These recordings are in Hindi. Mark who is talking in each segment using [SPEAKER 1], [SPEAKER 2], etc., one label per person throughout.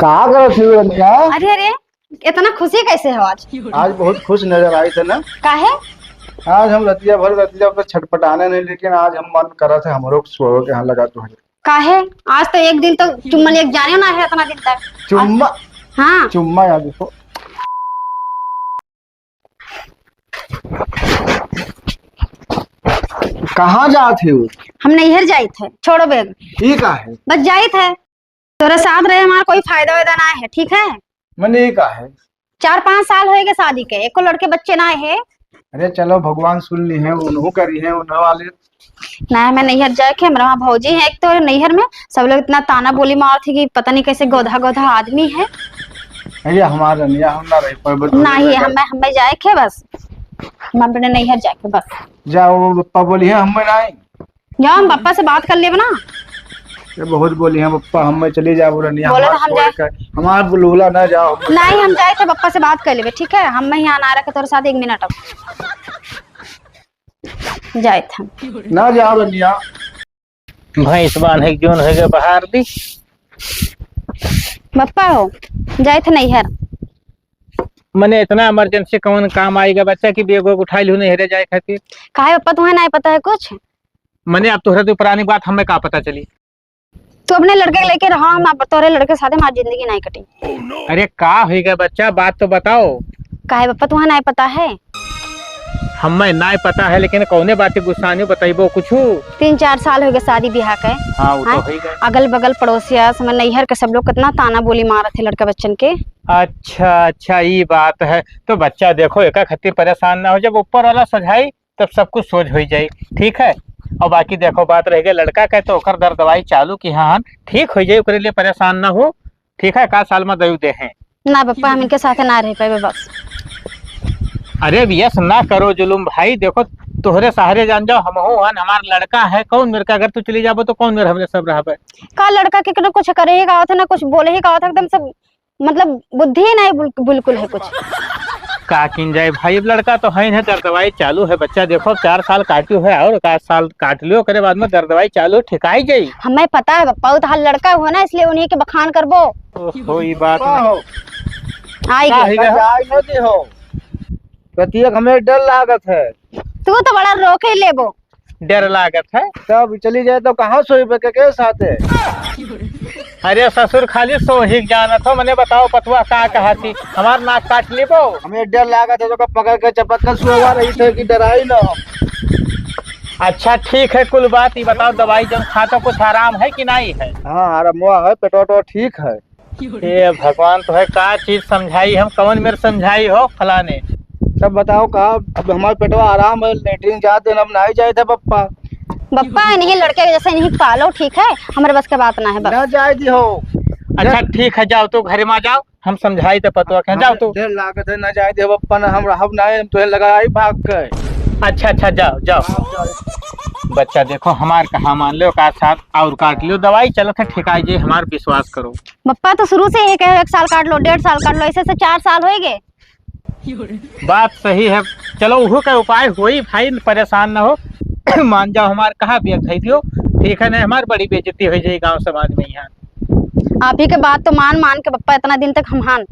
[SPEAKER 1] कहाँ गए थे रनिया?
[SPEAKER 2] अरे अरे, इतना खुशी कैसे हो आज?
[SPEAKER 1] आज बहुत खुश नजर आई थे ना।
[SPEAKER 2] काहे?
[SPEAKER 1] आज हम रतिया तो छटपटाने नहीं, लेकिन आज हम मन करा था हमरो सो के यहाँ लगा तो
[SPEAKER 2] काहे? आज तो एक दिन तो चुम्बन एक जाने ना है इतना दिन तक।
[SPEAKER 1] चुम्मा।
[SPEAKER 2] हाँ
[SPEAKER 1] चुम्मा याद देखो। कहाँ जाते हो?
[SPEAKER 2] हम नैहर जाए थे। छोड़ो बैग।
[SPEAKER 1] ठीक है।
[SPEAKER 2] बस जाए थे, तोरे साथ रहे हमारा कोई फायदा वायदा ना है, ठीक है?
[SPEAKER 1] मैंने का है
[SPEAKER 2] 4-5 साल हो गए शादी के, एको लड़के बच्चे ना है।
[SPEAKER 1] अरे चलो भगवान सुन ली है, उन्हों करी है उन्हों वाले।
[SPEAKER 2] ना मैं नैहर जाए के, हमारा वहाँ भौजी है एक तो नैहर में, सब लोग इतना ताना बोली मार थी कि पता नहीं कैसे गोधा गोधा आदमी है।
[SPEAKER 1] अरे हमारा रनिया हम ना रह पाए
[SPEAKER 2] नहीं हमें जाए के बस, हम अपने नैहर जाए के बस।
[SPEAKER 1] जाओ पप्पा बोली है हम नहीं
[SPEAKER 2] जाओ, हम पापा से बात कर लेब ना।
[SPEAKER 1] ये बहुत बोली है पप्पा हम चले जाओ रनिया
[SPEAKER 2] बोले तो हम जाए।
[SPEAKER 1] हमार बुलबुला ना जाओ।
[SPEAKER 2] नहीं हम जाए थे, पापा से बात कर लेबे, ठीक है? हम यहाँ ना रखे तोरे साथ 1 मिनट अब जाए थे।
[SPEAKER 1] ना जाओ रनिया।
[SPEAKER 3] भैंस बांधे जोन है बाहर दी
[SPEAKER 2] पप्पा हो जाए थे नैहर।
[SPEAKER 3] मने इतना इमरजेंसी कौन काम आएगा बच्चा की बेग उठा लू नहीं जाए खातिर?
[SPEAKER 2] काहे पप्पा, तुम्हें नहीं पता है कुछ?
[SPEAKER 3] मने अब तोहरा तो पुरानी बात हमें का पता चली।
[SPEAKER 2] तू अपने लड़के लेके रहा, हम तोरे लड़के साथ हमारी जिंदगी नहीं कटी।
[SPEAKER 3] अरे का होगा बच्चा, बात तो बताओ।
[SPEAKER 2] काहे पप्पा, तुम्हें नहीं पता है?
[SPEAKER 3] हमें नहीं पता है, लेकिन कौने बात गुस्सानी बताइबो कुछ।
[SPEAKER 2] 3-4 साल हो गए शादी ब्याह के।
[SPEAKER 3] हाँ वो तो हो गए।
[SPEAKER 2] अगल बगल पड़ोसिया समय नैहर के सब लोग कितना ताना बोली मारा थे लड़के बच्चन के।
[SPEAKER 3] अच्छा ये बात है। तो बच्चा देखो एक खातिर परेशान ना हो, जब ऊपर वाला सजाई तब सब कुछ सोच हो जाए, ठीक है? और बाकी देखो बात रह गई लड़का का, तो ओकर दर दवाई चालू की हाँ ठीक हो जाए, ओकरे लिए परेशान ना हो, ठीक है? का साल में दयु दे हैं
[SPEAKER 2] ना पप्पा, हम इनके साथ ना रह पाए बस।
[SPEAKER 3] अरे यस ना करो जुलुम भाई, देखो तोहरे सहारे जान जाओ हम हो, हमारा लड़का है कौन मेरे का, अगर तू चली जाबो तो कौन मेरे हमने सब रहा है।
[SPEAKER 2] का लड़का के ना कुछ करे ही कहा था, ना कुछ बोले ही कहा था, एकदम सब मतलब बुद्धि ही नहीं बिल्कुल है कुछ।
[SPEAKER 3] का किन जाए भाई, अब लड़का तो है दर दवाई चालू है बच्चा, देखो 4 साल काटू है और 4 साल काट लियो, करे बाद में दर दवाई चालू ठिकाई जाई।
[SPEAKER 2] हमें पता है पप्पा, तो हर लड़का हो ना, इसलिए उन्हीं के बखान करबो।
[SPEAKER 3] हो ये बात
[SPEAKER 2] आएगी
[SPEAKER 1] हो रतिया हमें डर लागत है।
[SPEAKER 2] तू तो बड़ा रोके ही लेबो।
[SPEAKER 3] डर लागत है
[SPEAKER 1] तब चली जाए तो कहाँ सोई के साथ है?
[SPEAKER 3] अरे ससुर खाली सोहिक जाना था, मैंने बताओ पतवा का कहा थी हमार नाक काट लेबो।
[SPEAKER 1] हमें डर लागत है, तो पकड़ के चपक कर सुवा रही थे कि डराई ना।
[SPEAKER 3] अच्छा ठीक है, कुल बात ये बताओ, दवाई जब खाता कुछ आराम है कि नहीं है?
[SPEAKER 1] हाँ आराम है, पेटो ठीक है।
[SPEAKER 3] ये भगवान तो है, का चीज समझाई हम, कौन मेरे समझाई हो फलाने?
[SPEAKER 1] सब बताओ का, अब हमारे पेटवा आराम है, लेटरिन जाते अब नहीं जाए थे पप्पा।
[SPEAKER 2] पप्पा इन्हीं लड़के जैसे इन्हीं पालो, ठीक है? हमारे बस के बात ना है बस।
[SPEAKER 1] ना जाए दी हो।
[SPEAKER 3] अच्छा ठीक है, जाओ तो घर में जाओ, हम समझाई तो पतवा कह जाओ तो।
[SPEAKER 1] डर लागत है, ना जाए दे पप्पा, ना हम रहब ना, हम तुहे लगाई भाग के।
[SPEAKER 3] अच्छा जाओ जाओ। बच्चा देखो हमार कहा मान लो का साथ और काट लियो दवाई, चलो था ठिकाई जे, हमार विश्वास करो।
[SPEAKER 2] पप्पा तो शुरू से ही कहे 1 साल काट लो, 1.5 साल काट लो, ऐसे से 4 साल हो गए।
[SPEAKER 3] बात सही है, चलो वो का उपाय होई भाई, परेशान ना हो। मान जाओ हमार कहा बेग धई दियो, ठीक है? ना हमारी बड़ी बेइज्जती हो जाए गांव समाज में यहाँ।
[SPEAKER 2] आप ही के बात तो मान के पप्पा इतना दिन तक हम हान।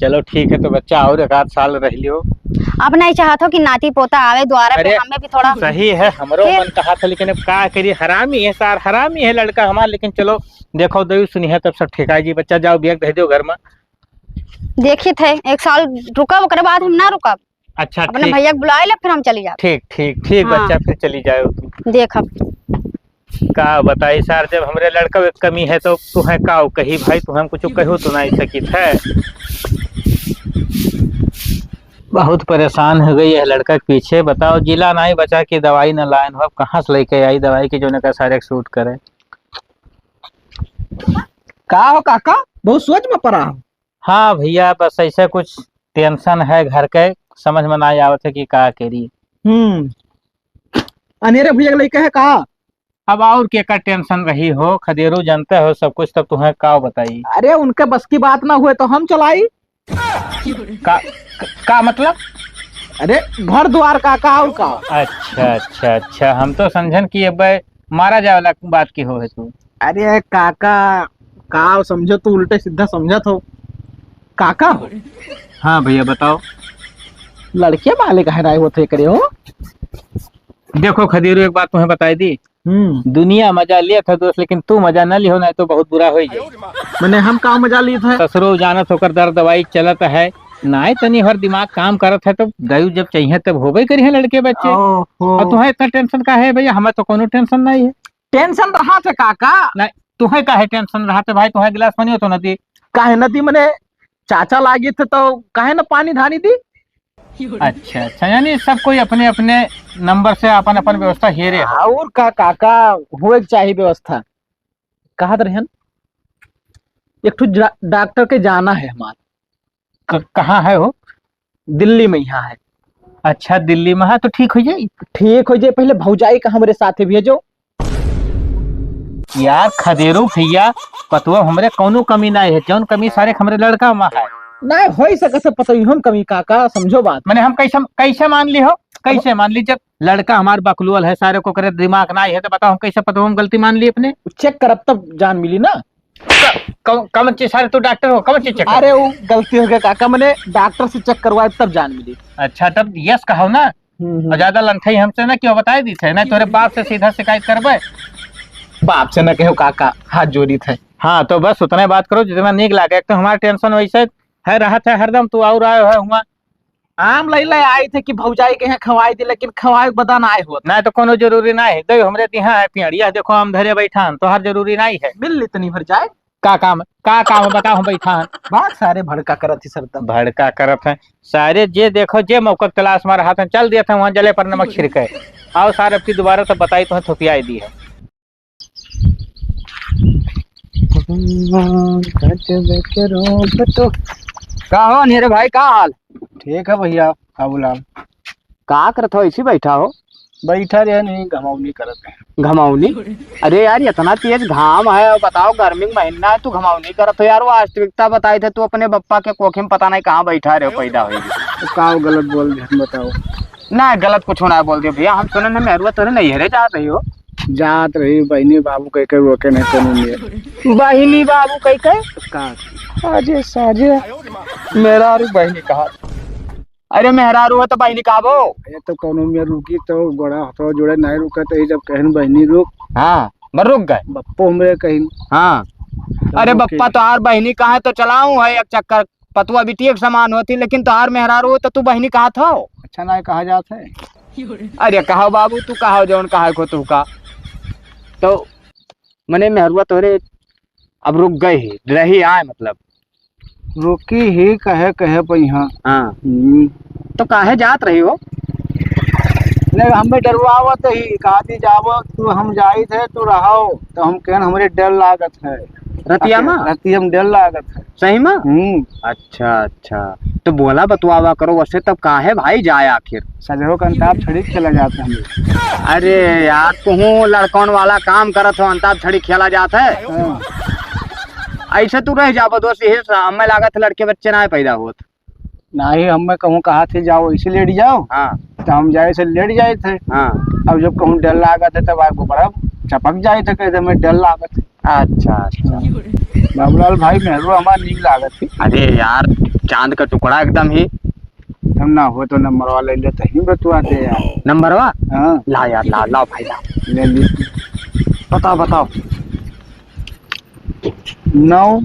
[SPEAKER 3] चलो ठीक है, तो बच्चा और 1 साल रह लियो।
[SPEAKER 2] अब नहीं चाहता कि नाती पोता आवे द्वारा पे, हमें भी थोड़ा
[SPEAKER 3] सही है, हमरो मन कहा था, लेकिन अब का करिए, हरामी है सार, हरामी है लड़का हमारा, लेकिन चलो देखो दयु सुनी है तब सब ठिकाई जी। बच्चा जाओ बेग दे दो घर में।
[SPEAKER 2] देखी थे 1 साल रुकब, ओकरे बाद हम ना रुकब।
[SPEAKER 3] अच्छा
[SPEAKER 2] अपने भैया को बुला ले, फिर हम चली जाए।
[SPEAKER 3] ठीक
[SPEAKER 2] हाँ।
[SPEAKER 3] बच्चा फिर चली जाओ तू।
[SPEAKER 2] देखब
[SPEAKER 3] का बताई सार, जब हमरे लड़का में कमी है तो तू है का कही भाई, तू हम कुछ कहो तो नहीं सकित है। बहुत परेशान हो गई है लड़का के पीछे, बताओ जिला नहीं बचा कि दवाई न लाइन हो, कहाँ से लेके आई दवाई की जो न का सारे सूट करे।
[SPEAKER 1] का हो काका, बहुत सोच में पड़ा।
[SPEAKER 3] हाँ भैया, बस ऐसा कुछ टेंशन है घर के, समझ में नहीं आवत है कि का करी।
[SPEAKER 1] अनेरे भैया लेके है का?
[SPEAKER 3] अब और क्या का टेंशन रही हो, खदेरू जानते हो सब कुछ, तब तुम्हें का बताई।
[SPEAKER 1] अरे उनके बस की बात ना हुए तो हम चलाई।
[SPEAKER 3] का मतलब?
[SPEAKER 1] अरे घर द्वार का का?
[SPEAKER 3] अच्छा, हम तो समझन कि अब मारा जाए वाला बात की हो है तू।
[SPEAKER 1] अरे काका
[SPEAKER 4] का समझो तू उल्टे सीधा समझत हो। काका हो
[SPEAKER 3] हाँ भैया बताओ।
[SPEAKER 4] लड़कियां वाले कहे राय होते करे हो।
[SPEAKER 3] देखो खदीरू एक बात तुम्हें बताई दी, दुनिया मजा लिया था दोस्त, लेकिन तू मजा न लियो ना तो बहुत बुरा हो जाए।
[SPEAKER 4] मैंने हम का मजा ली था।
[SPEAKER 3] ससुरो जानत होकर दर्द दवाई चलत है, नाय तनी हर दिमाग काम करत है तो दयु जब चाहिए तब होबे करी है लड़के बच्चे। और तुम्हें इतना टेंशन का है भैया? हमें तो कोनो टेंशन नहीं है।
[SPEAKER 4] टेंशन रहा थे काका।
[SPEAKER 3] नहीं तुम्हें का है टेंशन रहा थे भाई? तुम्हें गिलास पानी हो तो न दी।
[SPEAKER 4] काहे नदी मैंने चाचा लागी थे तो काहे न पानी धानी दी।
[SPEAKER 3] अच्छा अच्छा, यानी सब कोई अपने अपने नंबर से अपन अपन व्यवस्था हेरे है।
[SPEAKER 4] और का काका हुए चाहिए व्यवस्था। कहा रहन एक ठो डॉक्टर के जाना है हमारे।
[SPEAKER 3] कहाँ है वो?
[SPEAKER 4] दिल्ली में यहाँ है।
[SPEAKER 3] अच्छा दिल्ली में है तो ठीक हो जाए।
[SPEAKER 4] ठीक हो जाए, पहले भौजाई का हमारे साथ भेजो।
[SPEAKER 3] यार खदेरू भैया पतवा हमरे कौनो कमी नहीं है, जौन कमी सारे हमरे लड़का में है।
[SPEAKER 4] नहीं हो सके पता हम कमी काका समझो बात।
[SPEAKER 3] मैंने हम कैसे कैसे मान ली हो? कैसे मान ली? जब लड़का हमार बकलुअल है, सारे को करे दिमाग ना है तो बताओ हम कैसे पता हम गलती मान ली अपने?
[SPEAKER 4] चेक करब तब जान मिली ना।
[SPEAKER 3] कम चीज सारे तो डॉक्टर हो, कम चीज चेक?
[SPEAKER 4] अरे वो गलती हो गया काका, मैंने डॉक्टर से चेक करवाए तब जान मिली।
[SPEAKER 3] अच्छा तब यस कहो ना, और ज्यादा लंठाई हमसे ना क्यों बताए दी थे ना, तोरे बाप से सीधा शिकायत करबे।
[SPEAKER 4] बाप से न कहो काका, हाथ जोड़ी थे।
[SPEAKER 3] हाँ तो बस उतने बात करो जितना नीक लागे। एक तो हमारा टेंशन वैसे है रहा था हरदम, तू और आयो है हुआ
[SPEAKER 4] आम लैला आए थे कि भौजाई के यहाँ खवाई थी, लेकिन खवाए बदन आए हो
[SPEAKER 3] ना तो कोनो जरूरी ना है। दे हमरे यहाँ है पियड़िया, देखो हम धरे बैठान तो हर जरूरी नहीं है।
[SPEAKER 4] मिल ली तनी भर जाए।
[SPEAKER 3] का काम बताओ हम बैठान।
[SPEAKER 4] बात सारे भड़का करत थी सर तब।
[SPEAKER 3] भड़का करत है सारे, जे देखो जे मौका तलाश मार हाथ में चल दिया था वहाँ जले पर नमक छिड़के। आओ सारे अब की दोबारा तो बताई तो थोपियाई दी है।
[SPEAKER 5] का हो अनियर भाई, का हाल?
[SPEAKER 1] ठीक है भैया बाबूलाल।
[SPEAKER 5] का करत हो? इसी बैठा हो?
[SPEAKER 1] बैठा रहे नहीं, घमौनी करत है।
[SPEAKER 5] घमावनी? अरे यार इतना तेज घाम है और बताओ गर्मी का महीना है, तू घमावनी करत हो यार? वास्तविकता बताई थे तू अपने बप्पा के कोखे में पता नहीं कहाँ बैठा रहे हो पैदा हुई।
[SPEAKER 1] तो का गलत बोल दिया बताओ?
[SPEAKER 5] ना गलत कुछ ना बोल दियो भैया, हम सुने न मेहरुआ तोरे नहीं हरे जा रही हो।
[SPEAKER 1] जात रही बहनी बाबू कह के रोके नहीं कोनो।
[SPEAKER 5] बहिनी बाबू कह के
[SPEAKER 1] साजे साजे मेरा और बहनी कहा।
[SPEAKER 5] अरे मेहरारू है तो बहिनी कहबो।
[SPEAKER 1] ये तो कोनो में रुकी तो गोड़ा हथवा जोड़े नहीं रुका तो ही जब कहन बहनी रुक।
[SPEAKER 5] हाँ बर रुक गए
[SPEAKER 1] बप्पो हमरे कहीं।
[SPEAKER 5] हाँ अरे बप्पा तोहार बहिनी कहा तो चलाऊ है एक चक्कर, पतुआ बिटिया के समान होती, लेकिन तोहार मेहरारू हो तो तू बहिनी कहा था।
[SPEAKER 1] अच्छा ना कहा जाता है।
[SPEAKER 5] अरे कहो बाबू, तू कहो जौन कहा को तू का तो मने मेहरुआ तोरे अब रुक गए ही रही आए, मतलब
[SPEAKER 1] रुकी ही कहे पे यहाँ।
[SPEAKER 5] हाँ तो काहे जात रही हो?
[SPEAKER 1] नहीं हमें डरवावत ही कहा दी जावो तू, हम जाई थे तू रहो तो हम कहन हमरे डर लागत है।
[SPEAKER 5] रतिया में?
[SPEAKER 1] रतिया में डर लागत है।
[SPEAKER 5] सही में? अच्छा अच्छा तो बोला बतवावा करो वैसे तब काहे भाई जाए आखिर?
[SPEAKER 1] सजरो का अंताप छड़ी खेला जाता है हम।
[SPEAKER 5] अरे यार तू लड़कौन वाला काम करत हो, अंताप छड़ी खेला जाता है? ऐसे तू रह जाबो दोस्त, यही हमें लागत लड़के बच्चे ना पैदा होत।
[SPEAKER 1] नहीं हमें कहूँ कहा थे जाओ इसे लेट जाओ।
[SPEAKER 5] हाँ
[SPEAKER 1] तो हम जाए से लेट जाए थे।
[SPEAKER 5] हाँ
[SPEAKER 1] अब जब कहूँ डर लागत है तब आपको बड़ा चपक जाए थे, कहते मैं डर लागत है।
[SPEAKER 5] अच्छा अच्छा
[SPEAKER 1] बाबूलाल भाई मेहरू हमारा नीक लागत थी।
[SPEAKER 5] अरे यार चांद का टुकड़ा एकदम ही।
[SPEAKER 1] हम ना हो तो नंबर वाला ले लेते ही बतवा दे यार।
[SPEAKER 5] नंबरवा?
[SPEAKER 1] हाँ
[SPEAKER 5] ला यार ला ला भाई ला।
[SPEAKER 1] ले ली।
[SPEAKER 5] बताओ बताओ।
[SPEAKER 1] 9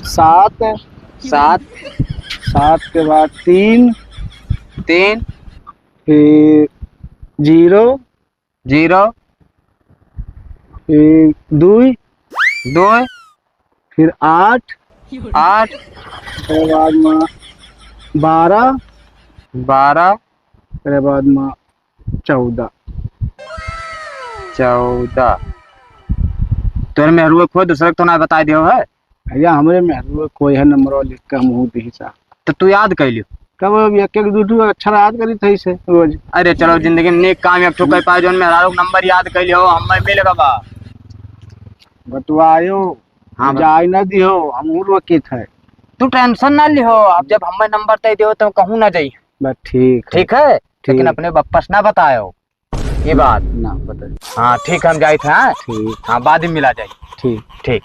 [SPEAKER 1] 7
[SPEAKER 5] 7
[SPEAKER 1] 7 के बाद 3
[SPEAKER 5] 3
[SPEAKER 1] फिर 0
[SPEAKER 5] 0
[SPEAKER 1] फिर 2
[SPEAKER 5] 2
[SPEAKER 1] फिर 8
[SPEAKER 5] 8
[SPEAKER 1] फिर बाद में 12
[SPEAKER 5] 12
[SPEAKER 1] फिर बाद में 14।
[SPEAKER 5] 14 तोरे मेहरुआ खो दूसरे तो ना बता दियो है?
[SPEAKER 1] भैया हमारे मेहरू कोई है नंबर लिख के हम दी सा।
[SPEAKER 5] तो तू याद कर लियो
[SPEAKER 1] कब एक एक दू अक्षर याद करी थी से रोज।
[SPEAKER 5] अरे चलो जिंदगी में नेक काम एक ठोकर पाए जो मेहरारू नंबर याद कर लियो, हमें मिलेगा बा
[SPEAKER 1] बतवायो।
[SPEAKER 5] हाँ
[SPEAKER 1] जाय न दियो हम रोके थे।
[SPEAKER 5] तू टेंशन ना लियो, अब जब हमें नंबर तय दियो तो कहूँ ना जाइए।
[SPEAKER 1] बस ठीक
[SPEAKER 5] ठीक है लेकिन अपने बप्पा से ना बतायो। ये बात।
[SPEAKER 1] ना पता।
[SPEAKER 5] हाँ ठीक, हम जाए थे। हाँ
[SPEAKER 1] ठीक
[SPEAKER 5] हाँ, बाद में मिला जाए।
[SPEAKER 1] ठीक।
[SPEAKER 5] ठीक।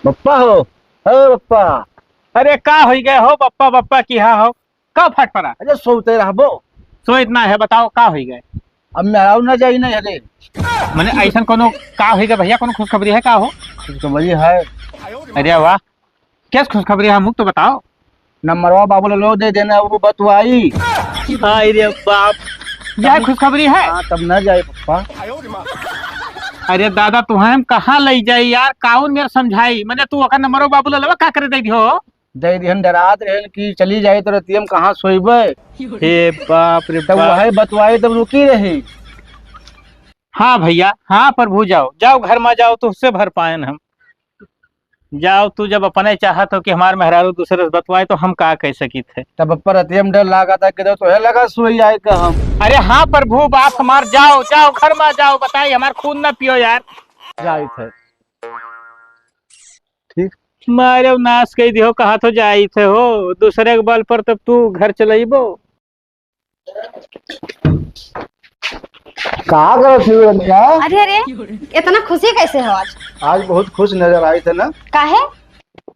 [SPEAKER 1] पप्पा हो, पप्पा।
[SPEAKER 3] अरे का हो गए हो बप्पा बप्पा की हाँ हो का फट पड़ा
[SPEAKER 1] अरे सोते रहबो।
[SPEAKER 3] सो इतना है बताओ का हो गए
[SPEAKER 1] अब मेहराऊ ना जाई नहीं अरे।
[SPEAKER 3] मैंने ऐसा कोनो का हो गए भैया कोनो खुशखबरी है का हो
[SPEAKER 1] तो बड़ी है।
[SPEAKER 3] अरे वाह क्या खुशखबरी है मुझे तो बताओ
[SPEAKER 1] नंबरवा बाबू लो दे देना, वो बतवाई।
[SPEAKER 3] अरे बाप यह खुशखबरी है
[SPEAKER 1] हाँ तब न जाए पप्पा।
[SPEAKER 3] अरे दादा तुम्हें हम कहाँ ले जाई यार काउन मेरे समझाई मैंने तू अकर नंबरो बाबू लवा का करे दे दियो
[SPEAKER 1] दे दिहन डरात रहन कि चली जाए तो रतियम कहाँ सोइबे।
[SPEAKER 3] हे बाप रे
[SPEAKER 1] तब
[SPEAKER 3] बाप
[SPEAKER 1] वही बतवाई तब रुकी रही।
[SPEAKER 3] हाँ भैया हाँ प्रभु जाओ जाओ घर में जाओ तो उससे भर पाए हम जाओ तू जब अपने चाहत हो कि हमारे मेहरारू दूसरे से बतवाए तो हम का कह सकी थे
[SPEAKER 1] तब पर रतियम डर लगा था कि तो है लगा सोई आए का हम।
[SPEAKER 3] अरे हाँ प्रभु बाप हमार जाओ जाओ घर में जाओ बताइए हमार खून ना पियो यार
[SPEAKER 1] जाए थे। ठीक।
[SPEAKER 3] मारे नाश कह दियो कहा तो जाई थे हो दूसरे के बल पर तब तू घर चलेबो
[SPEAKER 1] कहा गए थे रनिया?
[SPEAKER 2] अरे अरे इतना खुशी कैसे हो आज?
[SPEAKER 1] आज बहुत खुश नजर आई थे ना।
[SPEAKER 2] काहे?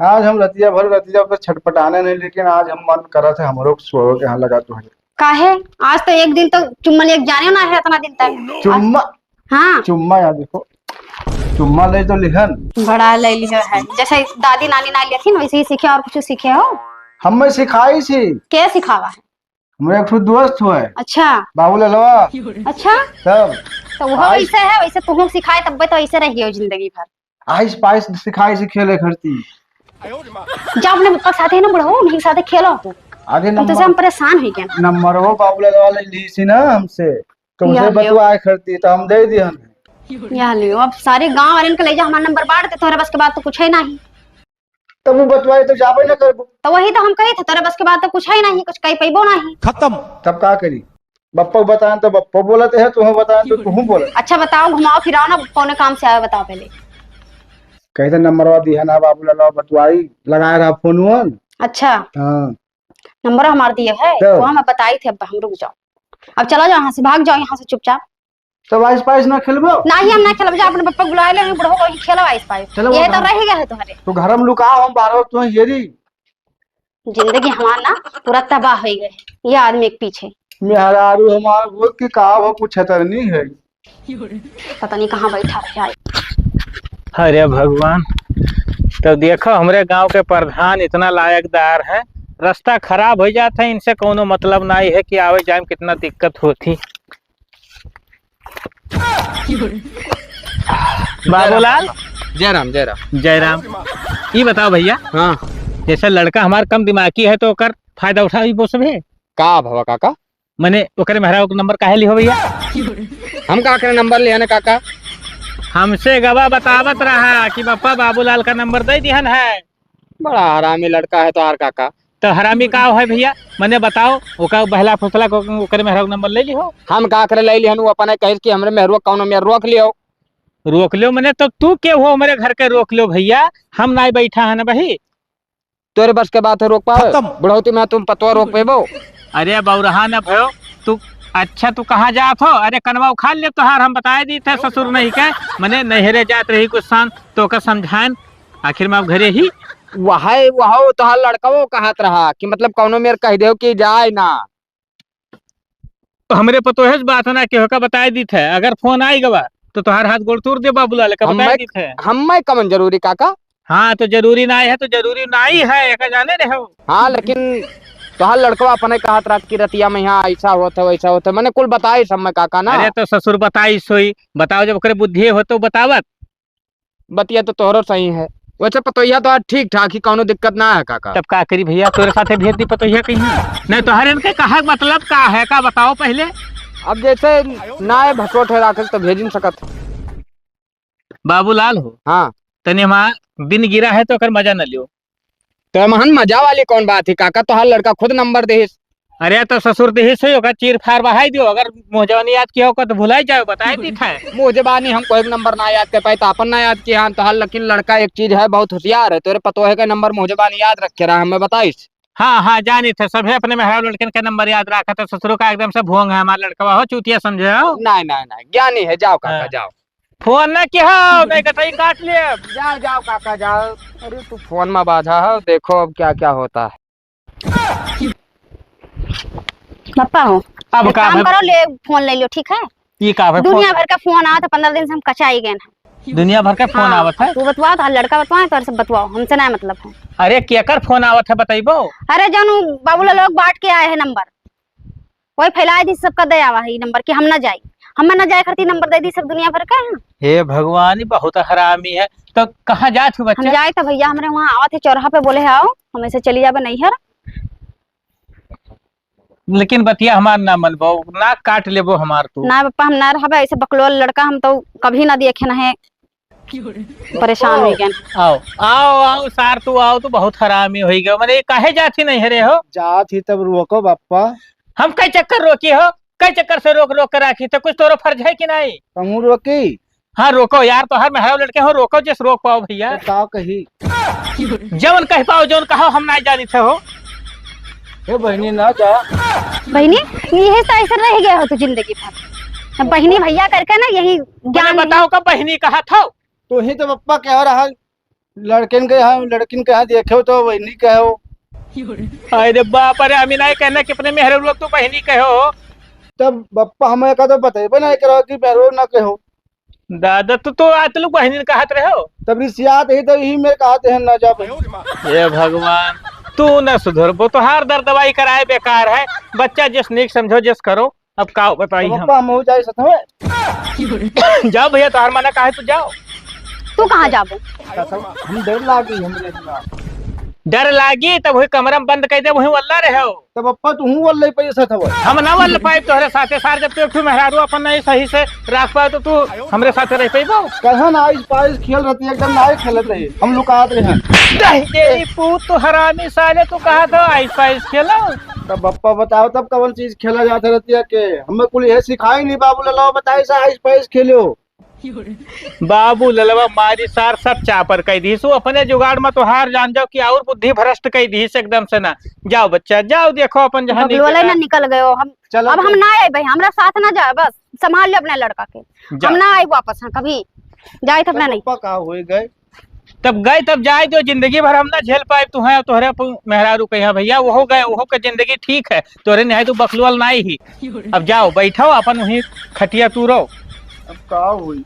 [SPEAKER 1] आज हम रतिया पर छटपटाने नहीं, लेकिन आज हम मन करा थे हमरो सोओ के यहाँ लगा तो है।
[SPEAKER 2] काहे? आज तो एक दिन तो चुम्मा एक जाने ना है इतना दिन तक।
[SPEAKER 1] चुम्मा?
[SPEAKER 2] हाँ
[SPEAKER 1] चुम्मा यार देखो, चुम्मा ले तो लिहन
[SPEAKER 2] बड़ा ले लिया है जैसे दादी नानी ना ली थी वैसे ही सीखे और कुछ सीखे हो?
[SPEAKER 1] हमें सिखाई थी।
[SPEAKER 2] क्या सिखावा है?
[SPEAKER 1] हमारे एक दोस्त हुआ है
[SPEAKER 2] अच्छा
[SPEAKER 1] बाबू ललवा।
[SPEAKER 2] अच्छा
[SPEAKER 1] तब
[SPEAKER 2] तो वो वैसे है वैसे तुम सिखाए तब तो ऐसे रही हो जिंदगी भर।
[SPEAKER 1] आइस पाइस सिखाई से खेले करती।
[SPEAKER 2] जाओ अपने पापा साथ है ना बुढ़ो उनके साथ खेलो तू।
[SPEAKER 1] आगे
[SPEAKER 2] हम तो हम परेशान हुई क्या
[SPEAKER 1] नंबर वो बाबू ललवा ले ली थी ना हमसे, तो उसे
[SPEAKER 2] यार
[SPEAKER 1] बतवाए करती तो हम दे दिया।
[SPEAKER 2] या लियो अब सारे गांव वाले को ले जा हमारा नंबर बांट दे तोहरे बस के बाद तो कुछ है नहीं।
[SPEAKER 1] तब वो बतवाए तो जाबे ना करबो।
[SPEAKER 2] तो वही तो हम कहे थे तोहरे बस के बाद तो कुछ है नहीं कुछ कहीं पैबो नहीं।
[SPEAKER 1] खत्म। तब का करी? बप्पा बताएं तो बप्पा बोलते हैं, तुम्हें बताएं तो तुम बोले।
[SPEAKER 2] अच्छा बताओ घुमाओ फिराओ ना कौन काम से आए बताओ पहले।
[SPEAKER 1] कहते नंबरवा दिया ना बाबू ललवा बतवाई लगाया रहा फोन।
[SPEAKER 2] अच्छा
[SPEAKER 1] हाँ
[SPEAKER 2] नंबर हमारा दिया है
[SPEAKER 1] तो?
[SPEAKER 2] वो हमें बताई थी। अब हम रुक जाओ अब चलो जाओ यहाँ से भाग जाओ यहाँ से चुपचाप।
[SPEAKER 1] तब आइस पाइस ना खेलबो?
[SPEAKER 2] नहीं हम ना खेलब जा अपने पप्पा बुला ले बुढ़ो को खेलो आइस पाइस।
[SPEAKER 1] चलो
[SPEAKER 2] ये
[SPEAKER 1] वो
[SPEAKER 2] तो
[SPEAKER 1] घर-
[SPEAKER 2] रह गया है तुम्हारे
[SPEAKER 1] तो घर में लुकाओ हम बारह तुम्हें येरी।
[SPEAKER 2] जिंदगी हमारा ना पूरा तबाह हो गए ये आदमी एक पीछे
[SPEAKER 1] मेहरारू हमार वो की कहा वो कुछ नहीं है।
[SPEAKER 2] पता नहीं कहाँ बैठा है।
[SPEAKER 3] अरे भगवान तो देखो हमारे गांव के प्रधान इतना लायकदार है रास्ता खराब हो जाता है इनसे कोनो मतलब नहीं है कि आवे जाए में कितना दिक्कत होती। बाबूलाल
[SPEAKER 5] जयराम जयराम।
[SPEAKER 3] जयराम ये बताओ भैया
[SPEAKER 5] हाँ
[SPEAKER 3] जैसे लड़का हमार कम दिमागी है तो ओकर फायदा उठा वो सब है
[SPEAKER 5] का भवा काका?
[SPEAKER 3] मैंने ओकरे मेहरा नंबर काहे लिहो भैया
[SPEAKER 5] हम का करे नंबर ले आने काका?
[SPEAKER 3] हमसे गवा बतावत रहा कि पप्पा बाबूलाल का नंबर दे दिहन है।
[SPEAKER 5] बड़ा हरामी लड़का है तो आर काका।
[SPEAKER 3] तो हरामी का है भैया मैंने बताओ ओका बहला फुसला को ओकरे मेहरा नंबर ले लिहो।
[SPEAKER 5] हम का करे ले लिहन अपने कह कि हमरे मेहरुआ कौनो में रोक लियो।
[SPEAKER 3] रोक लो मैंने तो तू क्या हो मेरे घर के रोक लो भैया हम ना बैठा है ना भाई।
[SPEAKER 5] तोरे बस के बात है रोक पाओ? बुढ़ौती में तुम पतवा रोक पेबो?
[SPEAKER 3] अरे बौरहा न भयो तू अच्छा तू कहाँ जात हो? अरे कनवा उखाड़ ले तोहार हम बताए दी थे ससुर नहीं के मैंने नहरे जात रही कुछ शान तो का समझान आखिर में अब घरे ही
[SPEAKER 5] वह तोहार लड़का वो कहत रहा कि मतलब कौनो मेर कह दे कि जाए ना।
[SPEAKER 3] तो हमरे पतोहेज बात है ना कि होका बताए दी थे अगर फोन आई गवा तो तोहार हाथ गोड़ तोड़ दे बाबूलाल का बताए दी थे।
[SPEAKER 5] हम कमन जरूरी काका?
[SPEAKER 3] हाँ तो जरूरी ना है तो जरूरी ना ही है एक जाने रहो।
[SPEAKER 5] हाँ लेकिन तोहार लड़का अपने कहत रहा कि रतिया में यहाँ ऐसा होता वैसा होता मैंने कुल बताई सब मैं काका ना।
[SPEAKER 3] अरे तो ससुर बताई सोई बताओ जब ओकरे बुद्धि हो तो बतावत।
[SPEAKER 5] बतिया तो तोहरो सही है वैसे पतोहिया तो ठीक ठाक ही कौनो दिक्कत ना है काका।
[SPEAKER 3] तब का करी भैया तोरे साथे भेज दी पतोहिया कहीं नहीं तो हर इनके कहा मतलब का है का बताओ पहले।
[SPEAKER 5] अब जैसे ना भसोट है राखल तो भेज नहीं सकत।
[SPEAKER 3] बाबूलाल हो
[SPEAKER 5] हाँ
[SPEAKER 3] तने वहाँ दिन गिरा है तो कर मजा न लियो।
[SPEAKER 5] तो महन मजा वाली कौन बात है काका? तो हर लड़का खुद नंबर दे।
[SPEAKER 3] अरे तो ससुर देही से होगा चीर फार बहाई दियो अगर मोहजवानी याद किया होगा तो भुलाई जाओ बताए दी था।
[SPEAKER 5] मुझे बानी हम कोई नंबर ना याद कर पाए तो अपन ना याद किया तो हर लेकिन लड़का एक चीज है बहुत होशियार है। तेरे पतोहे का नंबर मुझे बानी याद रखे रहा हमें बताइस।
[SPEAKER 3] हाँ हाँ जानी थे सभी अपने मेहरारू लड़कन का नंबर याद रखा था। ससुरो का एकदम से भोंग है हमारा लड़का हो चूतिया समझे हो।
[SPEAKER 5] नहीं नहीं नहीं ज्ञानी है, जाओ काका
[SPEAKER 3] हाँ।
[SPEAKER 5] जाओ।
[SPEAKER 3] फोन ना किया नहीं कटाई काट लिए।
[SPEAKER 5] जाओ जाओ काका जाओ। अरे तू फोन में बाधा है, देखो अब क्या क्या होता है।
[SPEAKER 2] पप्पा हो
[SPEAKER 3] अब
[SPEAKER 2] एक
[SPEAKER 3] का
[SPEAKER 2] काम करो, ले फोन ले लो, ठीक है।
[SPEAKER 3] ये का
[SPEAKER 2] दुनिया भर का फोन आया था, 15 दिन से हम कचाई गए हैं।
[SPEAKER 3] दुनिया भर का फोन आवत है।
[SPEAKER 2] तू बतवाओ, तो लड़का बतवाए तो सब बतवाओ, हमसे ना मतलब है।
[SPEAKER 3] अरे केकर फोन आवत है बताइबो।
[SPEAKER 2] अरे जानू बाबूला लोग बांट के आए हैं नंबर, वही फैलाए दी सबका दया हुआ है ये नंबर कि हम ना जाए, हम ना जाए करती नंबर दे दी सब दुनिया भर का है।
[SPEAKER 3] हे भगवान ये बहुत हरामी है। तो कहाँ जात हो
[SPEAKER 2] हम
[SPEAKER 3] बच्चा।
[SPEAKER 2] जाए तो भैया हमारे वहाँ आवा थे चौराहा पे, बोले है आओ हम ऐसे चली जाबे नैहर।
[SPEAKER 3] लेकिन बतिया हमार ना मनबो, नाक काट लेबो हमार तू।
[SPEAKER 2] ना पप्पा हम ना रहबे ऐसे बकलोल लड़का, हम तो कभी ना देखे ना है, परेशान हो गए।
[SPEAKER 3] आओ आओ आओ सार तू आओ, तू बहुत हरामी हो गया। मैंने काहे जाती नहीं रे हो।
[SPEAKER 1] जात ही तब रोको बापा।
[SPEAKER 3] हम कई चक्कर रोकी हो, कई चक्कर से रोक रोक कर राखी तो कुछ तोरो फर्ज है कि नहीं।
[SPEAKER 1] कहूँ रोकी
[SPEAKER 3] हाँ रोको यार, तो हर मेहरारू लड़के हो रोको जिस रोक पाओ भैया।
[SPEAKER 1] तो का कही।
[SPEAKER 3] जवन कह पाओ जवन कहो हम ना जानी थे हो।
[SPEAKER 1] हे बहनी ना जा।
[SPEAKER 2] बहनी यही तो ऐसे रह गए हो तू जिंदगी भर, बहनी भैया करके ना यही
[SPEAKER 3] ज्ञान
[SPEAKER 2] ज्ञान
[SPEAKER 3] बताओ कब बहनी कहा था।
[SPEAKER 1] तो ही तो पप्पा कह रहा लड़किन के यहाँ लड़किन के यहाँ देखे हो तो बहनी कहो।
[SPEAKER 3] अरे बाप रे, अमी नहीं कहना कि अपने मेहरारू लोग तो बहनी कहो।
[SPEAKER 1] तब पप्पा हमें का तो बतेबे नहीं करो कि मेहरो ना कहो।
[SPEAKER 3] दादा तो आज लोग बहनी कहत रहे हो।
[SPEAKER 1] तब रिसियात ही तो यही मेरे कहते हैं ना जा बहनी।
[SPEAKER 3] ये भगवान तू न सुधरबो तो हर दर्द दवाई कराए बेकार है। बच्चा जिस नीक समझो जिस करो। अब का बताई
[SPEAKER 1] तो
[SPEAKER 3] हम।
[SPEAKER 1] पप्पा हम हो जाए सत में।
[SPEAKER 3] जाओ भैया, तो हर मना कहा है तो जाओ।
[SPEAKER 2] तू कहाँ जाबो।
[SPEAKER 1] हम डर लागी हमरे दिमाग।
[SPEAKER 3] डर लागी तब वही कमरा में बंद कर दे, वही वल्ला रहे हो।
[SPEAKER 1] तो पप्पा तू वल्ले पैसा था।
[SPEAKER 3] हम न वल्ल पाए तोहरे साथे सार, जब तू मेहरारू अपन नहीं सही से रख पाए तो तू हमरे साथे रह पाइबो।
[SPEAKER 1] कहा ना आइस पाइस खेल रहती है, एकदम नाई खेलत रही, हम लुकात रहे।
[SPEAKER 3] नहीं तेरी पूत तो हरामी साले, तू कहा था आइस पाइस खेलो।
[SPEAKER 1] तब पप्पा बताओ तब कौन चीज खेला जाता रहती है के हमें कुल ये सिखाई नहीं। बाबू लाओ बताई सा आइस पाइस खेलो।
[SPEAKER 3] बाबू ललवा मारी सार सब चापर कह दी सु अपने जुगाड़ में तो हार जान जाओ कि और बुद्धि भ्रष्ट कह दी एकदम से ना। जाओ बच्चा जाओ, देखो अपन जहाँ
[SPEAKER 2] बगलवाला ना निकल गए हो हम।
[SPEAKER 1] चलो
[SPEAKER 2] अब हम ना आए भाई, हमरा साथ ना जाए, बस संभाल ले अपने लड़का के, हम ना आए वापस हाँ, कभी जाए तब ना नहीं।
[SPEAKER 1] पप्पा कहा हुए गए
[SPEAKER 3] तब गए तब जाए जो जिंदगी भर हम ना झेल पाए तू है तोहरे मेहरारू कहिया भैया वो गए वो का जिंदगी ठीक है तोहरे नहीं तू बकलुअल नहीं ही। अब जाओ बैठो अपन वही खटिया तू रहो।
[SPEAKER 1] अब कहा हुई।